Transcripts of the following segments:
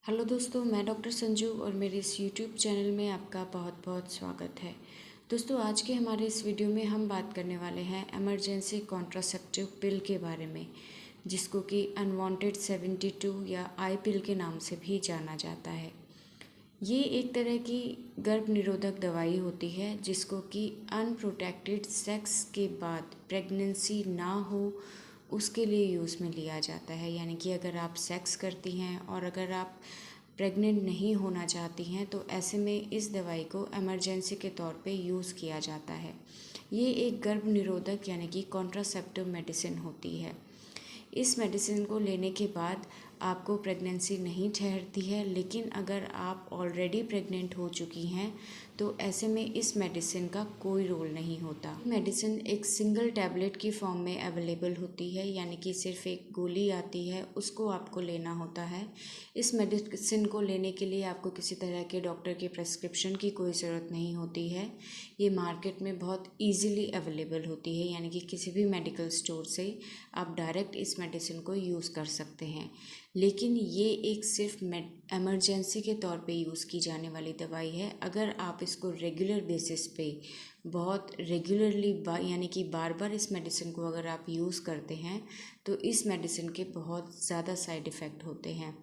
Hello दोस्तों, मैं doctor Sanju और मेरे इस यूट्यूब चैनल में आपका बहुत बहुत स्वागत है। दोस्तों, आज के हमारे इस वीडियो में हम बात करने वाले हैं इमरजेंसी कॉन्ट्रासेप्टिव पिल के बारे में, जिसको कि अनवांटेड 72 या आई पिल के नाम से भी जाना जाता है। ये एक तरह की गर्भ निरोधक दवाई होती है जिसको कि अनप्रोटेक्टेड सेक्स के बाद प्रेगनेंसी ना हो उसके लिए यूज़ में लिया जाता है। यानी कि अगर आप सेक्स करती हैं और अगर आप प्रेग्नेंट नहीं होना चाहती हैं तो ऐसे में इस दवाई को इमरजेंसी के तौर पे यूज़ किया जाता है। ये एक गर्भ निरोधक यानी कि कॉन्ट्रासेप्टिव मेडिसिन होती है। इस मेडिसिन को लेने के बाद आपको प्रेगनेंसी नहीं ठहरती है, लेकिन अगर आप ऑलरेडी प्रेग्नेंट हो चुकी हैं तो ऐसे में इस मेडिसिन का कोई रोल नहीं होता। मेडिसिन एक सिंगल टैबलेट की फॉर्म में अवेलेबल होती है, यानी कि सिर्फ एक गोली आती है, उसको आपको लेना होता है। इस मेडिसिन को लेने के लिए आपको किसी तरह के डॉक्टर के प्रेस्क्रिप्शन की कोई ज़रूरत नहीं होती है। ये मार्केट में बहुत ईजीली अवेलेबल होती है, यानी कि किसी भी मेडिकल स्टोर से आप डायरेक्ट इस मेडिसिन को यूज़ कर सकते हैं। लेकिन ये एक सिर्फ एमरजेंसी के तौर पे यूज़ की जाने वाली दवाई है। अगर आप इसको रेगुलर बेसिस पे बहुत रेगुलरली यानी कि बार बार इस मेडिसिन को अगर आप यूज़ करते हैं तो इस मेडिसिन के बहुत ज़्यादा साइड इफ़ेक्ट होते हैं।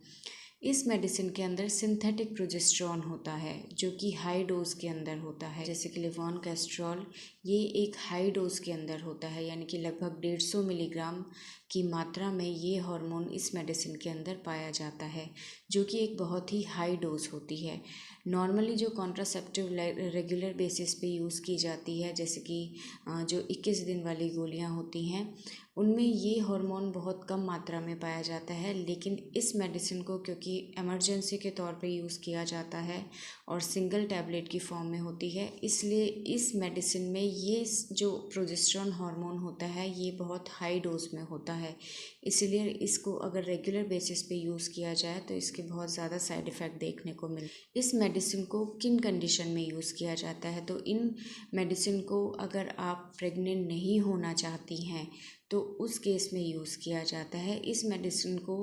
इस मेडिसिन के अंदर सिंथेटिक प्रोजेस्टेरॉन होता है जो कि हाई डोज के अंदर होता है, जैसे कि लेवोनोस्ट्रेजोल। ये एक हाई डोज के अंदर होता है, यानी कि लगभग 150 मिलीग्राम की मात्रा में ये हार्मोन इस मेडिसिन के अंदर पाया जाता है, जो कि एक बहुत ही हाई डोज होती है। नॉर्मली जो कॉन्ट्रासेप्टिव रेगुलर बेसिस पे यूज़ की जाती है, जैसे कि जो 21 दिन वाली गोलियां होती हैं, उनमें ये हार्मोन बहुत कम मात्रा में पाया जाता है। लेकिन इस मेडिसिन को क्योंकि इमरजेंसी के तौर पे यूज़ किया जाता है और सिंगल टैबलेट की फॉर्म में होती है, इसलिए इस मेडिसिन में ये जो प्रोजेस्टेरॉन हार्मोन होता है ये बहुत हाई डोज में होता है। इसीलिए इसको अगर रेगुलर बेसिस पे यूज़ किया जाए तो इसके बहुत ज़्यादा साइड इफ़ेक्ट देखने को मिले। इस मेडिसिन को किन कंडीशन में यूज़ किया जाता है, तो इन मेडिसिन को अगर आप प्रेग्नेंट नहीं होना चाहती हैं तो उस केस में यूज़ किया जाता है। इस मेडिसिन को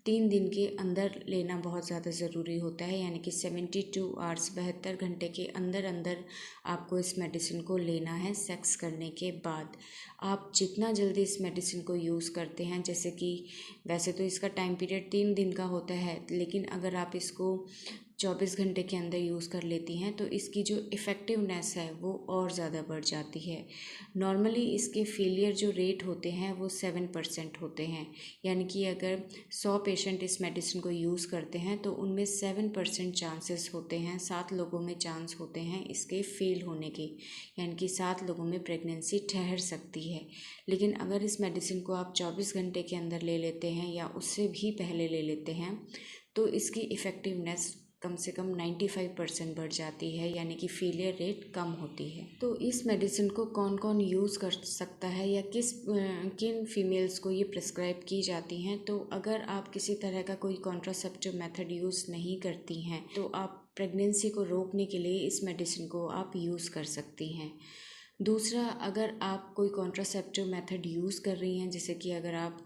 3 दिन के अंदर लेना बहुत ज़्यादा ज़रूरी होता है, यानी कि 72 आवर्स 72 घंटे के अंदर अंदर आपको इस मेडिसिन को लेना है सेक्स करने के बाद। आप जितना जल्दी इस मेडिसिन को यूज़ करते हैं, जैसे कि वैसे तो इसका टाइम पीरियड 3 दिन का होता है, लेकिन अगर आप इसको 24 घंटे के अंदर यूज़ कर लेती हैं तो इसकी जो इफ़ेक्टिवनेस है वो और ज़्यादा बढ़ जाती है। नॉर्मली इसके फेलियर जो रेट होते हैं वो 7% होते हैं, यानी कि अगर 100 पेशेंट इस मेडिसिन को यूज़ करते हैं तो उनमें 7% चांसेस होते हैं, 7 लोगों में चांस होते हैं इसके फेल होने के, यानी कि 7 लोगों में प्रेगनेंसी ठहर सकती है। लेकिन अगर इस मेडिसिन को आप 24 घंटे के अंदर ले लेते हैं या उससे भी पहले ले लेते हैं तो इसकी इफ़ेक्टिवनेस कम से कम 95% बढ़ जाती है, यानी कि फेलियर रेट कम होती है। तो इस मेडिसिन को कौन कौन यूज़ कर सकता है या किन फीमेल्स को ये प्रिस्क्राइब की जाती हैं, तो अगर आप किसी तरह का कोई कॉन्ट्रासेप्टिव मेथड यूज़ नहीं करती हैं तो आप प्रेगनेंसी को रोकने के लिए इस मेडिसिन को आप यूज़ कर सकती हैं। दूसरा, अगर आप कोई कॉन्ट्रासेप्टिव मेथड यूज़ कर रही हैं, जैसे कि अगर आप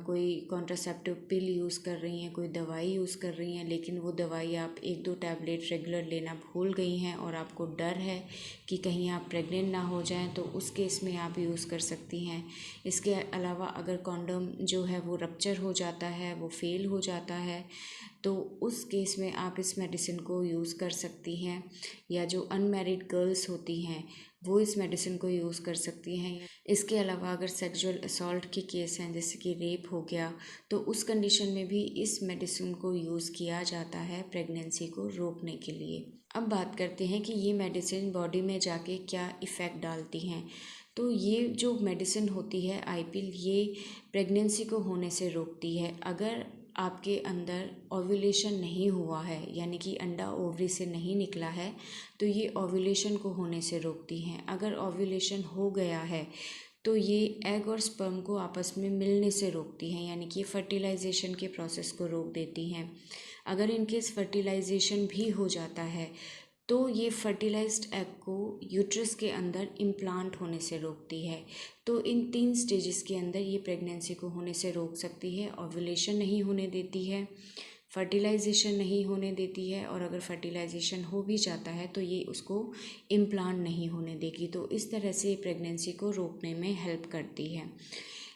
कोई कॉन्ट्रासेप्टिव पिल यूज़ कर रही हैं, कोई दवाई यूज़ कर रही हैं, लेकिन वो दवाई आप 1-2 टैबलेट रेगुलर लेना भूल गई हैं और आपको डर है कि कहीं आप प्रेग्नेंट ना हो जाएं, तो उस केस में आप यूज़ कर सकती हैं। इसके अलावा अगर कॉन्डोम जो है वो रप्चर हो जाता है, वो फेल हो जाता है, तो उस केस में आप इस मेडिसिन को यूज़ कर सकती हैं। या जो अनमैरिड गर्ल्स होती हैं वो इस मेडिसिन को यूज़ कर सकती हैं। इसके अलावा अगर सेक्सुअल असॉल्ट के केस हैं, जैसे कि रेप हो गया, तो उस कंडीशन में भी इस मेडिसिन को यूज़ किया जाता है प्रेगनेंसी को रोकने के लिए। अब बात करते हैं कि ये मेडिसिन बॉडी में जाके क्या इफ़ेक्ट डालती हैं। तो ये जो मेडिसिन होती है आई पिल, ये प्रेगनेंसी को होने से रोकती है। अगर आपके अंदर ओव्यूलेशन नहीं हुआ है, यानी कि अंडा ओवरी से नहीं निकला है, तो ये ओव्यूलेशन को होने से रोकती हैं। अगर ओव्यूलेशन हो गया है तो ये एग और स्पर्म को आपस में मिलने से रोकती हैं, यानी कि फर्टिलाइजेशन के प्रोसेस को रोक देती हैं। अगर इनकेस फर्टिलाइजेशन भी हो जाता है तो ये फर्टिलाइज्ड एग को यूट्रस के अंदर इम्प्लांट होने से रोकती है। तो इन 3 स्टेजेस के अंदर ये प्रेगनेंसी को होने से रोक सकती है। ओव्यूलेशन नहीं होने देती है, फर्टिलाइजेशन नहीं होने देती है, और अगर फर्टिलाइजेशन हो भी जाता है तो ये उसको इम्प्लांट नहीं होने देगी। तो इस तरह से प्रेगनेंसी को रोकने में हेल्प करती है।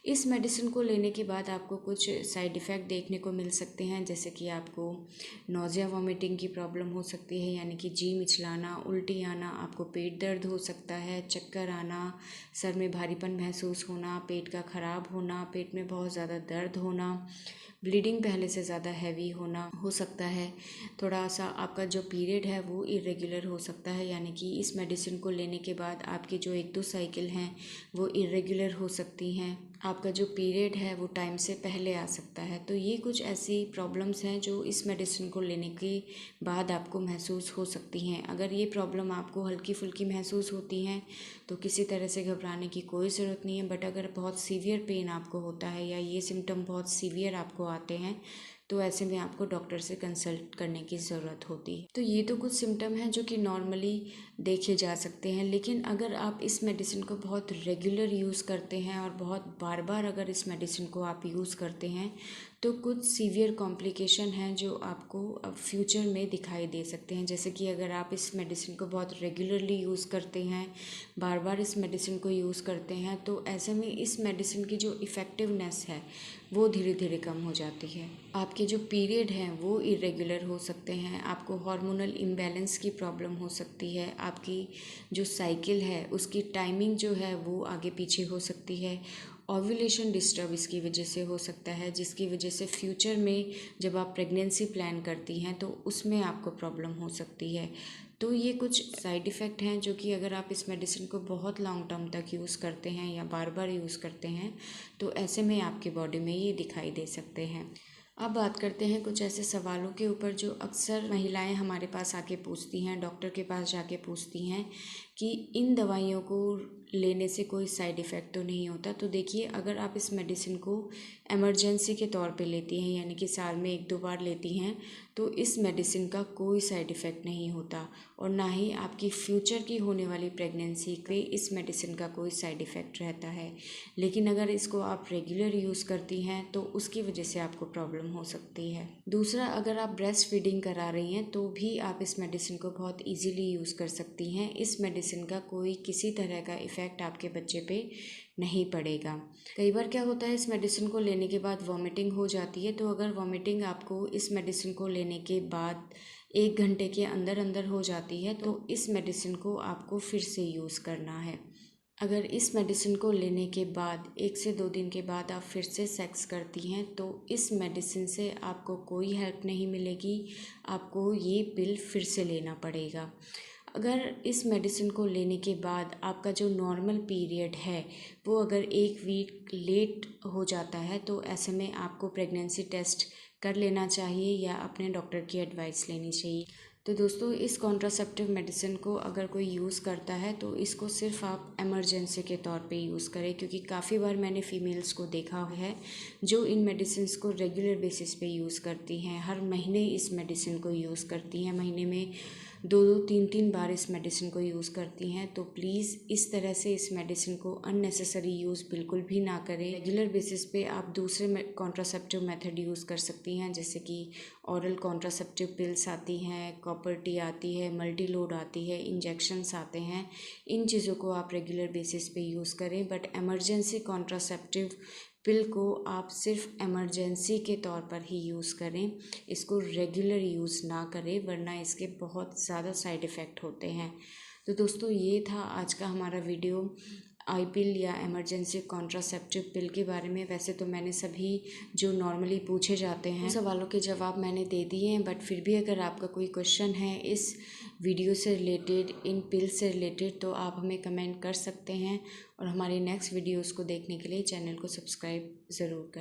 इस मेडिसिन को लेने के बाद आपको कुछ साइड इफ़ेक्ट देखने को मिल सकते हैं, जैसे कि आपको नोज़िया वॉमिटिंग की प्रॉब्लम हो सकती है, यानी कि जी मिचलाना, उल्टी आना, आपको पेट दर्द हो सकता है, चक्कर आना, सर में भारीपन महसूस होना, पेट का ख़राब होना, पेट में बहुत ज़्यादा दर्द होना, ब्लीडिंग पहले से ज़्यादा हैवी होना हो सकता है। थोड़ा सा आपका जो पीरियड है वो इरेगुलर हो सकता है, यानी कि इस मेडिसिन को लेने के बाद आपकी जो 1-2 साइकिल हैं वो इरेगुलर हो सकती हैं। आपका जो पीरियड है वो टाइम से पहले आ सकता है। तो ये कुछ ऐसी प्रॉब्लम्स हैं जो इस मेडिसिन को लेने के बाद आपको महसूस हो सकती हैं। अगर ये प्रॉब्लम आपको हल्की फुल्की महसूस होती हैं तो किसी तरह से घबराने की कोई ज़रूरत नहीं है। बट अगर बहुत सीवियर पेन आपको होता है या ये सिम्टम बहुत सीवियर आपको आते हैं तो ऐसे में आपको डॉक्टर से कंसल्ट करने की ज़रूरत होती है। तो ये तो कुछ सिम्टम हैं जो कि नॉर्मली देखे जा सकते हैं, लेकिन अगर आप इस मेडिसिन को बहुत रेगुलर यूज़ करते हैं और बहुत बार बार अगर इस मेडिसिन को आप यूज़ करते हैं तो कुछ सीवियर कॉम्प्लिकेशन हैं जो आपको अब फ्यूचर में दिखाई दे सकते हैं। जैसे कि अगर आप इस मेडिसिन को बहुत रेगुलरली यूज़ करते हैं, बार बार इस मेडिसिन को यूज़ करते हैं, तो ऐसे में इस मेडिसिन की जो इफ़ेक्टिवनेस है वो धीरे धीरे कम हो जाती है। आपके जो पीरियड हैं वो इरेगुलर हो सकते हैं, आपको हार्मोनल इम्बैलेंस की प्रॉब्लम हो सकती है, आपकी जो साइकिल है उसकी टाइमिंग जो है वो आगे पीछे हो सकती है, ओव्यूलेशन डिस्टर्ब इसकी वजह से हो सकता है, जिसकी वजह से फ्यूचर में जब आप प्रेगनेंसी प्लान करती हैं तो उसमें आपको प्रॉब्लम हो सकती है। तो ये कुछ साइड इफ़ेक्ट हैं जो कि अगर आप इस मेडिसिन को बहुत लॉन्ग टर्म तक यूज़ करते हैं या बार बार यूज़ करते हैं तो ऐसे में आपकी बॉडी में ये दिखाई दे सकते हैं। अब बात करते हैं कुछ ऐसे सवालों के ऊपर जो अक्सर महिलाएं हमारे पास आके पूछती हैं, डॉक्टर के पास जाके पूछती हैं कि इन दवाइयों को लेने से कोई साइड इफ़ेक्ट तो नहीं होता। तो देखिए, अगर आप इस मेडिसिन को इमरजेंसी के तौर पे लेती हैं, यानी कि साल में 1-2 बार लेती हैं, तो इस मेडिसिन का कोई साइड इफ़ेक्ट नहीं होता, और ना ही आपकी फ्यूचर की होने वाली प्रेगनेंसी पे इस मेडिसिन का कोई साइड इफ़ेक्ट रहता है। लेकिन अगर इसको आप रेगुलर यूज़ करती हैं तो उसकी वजह से आपको प्रॉब्लम हो सकती है। दूसरा, अगर आप ब्रेस्ट फीडिंग करा रही हैं तो भी आप इस मेडिसिन को बहुत ईजीली यूज़ कर सकती हैं। इस मेडिसिन का कोई किसी तरह का इफ़ेक्ट आपके बच्चे पे नहीं पड़ेगा। कई बार क्या होता है, इस मेडिसिन को लेने के बाद वॉमिटिंग हो जाती है, तो अगर वॉमिटिंग आपको इस मेडिसिन को लेने के बाद 1 घंटे के अंदर अंदर हो जाती है तो इस मेडिसिन को आपको फिर से यूज़ करना है। अगर इस मेडिसिन को लेने के बाद 1 से 2 दिन के बाद आप फिर से सेक्स करती हैं तो इस मेडिसिन से आपको कोई हेल्प नहीं मिलेगी, आपको ये पिल फिर से लेना पड़ेगा। अगर इस मेडिसिन को लेने के बाद आपका जो नॉर्मल पीरियड है वो अगर 1 वीक लेट हो जाता है तो ऐसे में आपको प्रेगनेंसी टेस्ट कर लेना चाहिए या अपने डॉक्टर की एडवाइस लेनी चाहिए। तो दोस्तों, इस कॉन्ट्रासेप्टिव मेडिसिन को अगर कोई यूज़ करता है तो इसको सिर्फ आप इमरजेंसी के तौर पे यूज़ करें, क्योंकि काफ़ी बार मैंने फ़ीमेल्स को देखा है जो इन मेडिसिन्स को रेगुलर बेसिस पे यूज़ करती हैं, हर महीने इस मेडिसिन को यूज़ करती हैं, महीने में 2-2, 3-3 बार इस मेडिसिन को यूज़ करती हैं। तो प्लीज़ इस तरह से इस मेडिसिन को अननेसेसरी यूज़ बिल्कुल भी ना करें। रेगुलर बेसिस पे आप दूसरे कॉन्ट्रासेप्टिव मेथड यूज़ कर सकती हैं, जैसे कि ऑरल कॉन्ट्रासेप्टिव पिल्स आती हैं, कॉपर टी आती है, मल्टी लोड आती है, इंजेक्शंस आते हैं। इन चीज़ों को आप रेगुलर बेसिस पे यूज़ करें, बट इमरजेंसी कॉन्ट्रासेप्टिव पिल को आप सिर्फ इमरजेंसी के तौर पर ही यूज़ करें, इसको रेगुलर यूज़ ना करें, वरना इसके बहुत ज़्यादा साइड इफ़ेक्ट होते हैं। तो दोस्तों, ये था आज का हमारा वीडियो आई पिल या इमरजेंसी कॉन्ट्रासेप्टिव पिल के बारे में। वैसे तो मैंने सभी जो नॉर्मली पूछे जाते हैं सवालों के जवाब मैंने दे दिए हैं, बट फिर भी अगर आपका कोई क्वेश्चन है इस वीडियो से रिलेटेड, इन पिल से रिलेटेड, तो आप हमें कमेंट कर सकते हैं, और हमारी नेक्स्ट वीडियोज़ को देखने के लिए चैनल को सब्सक्राइब ज़रूर करें।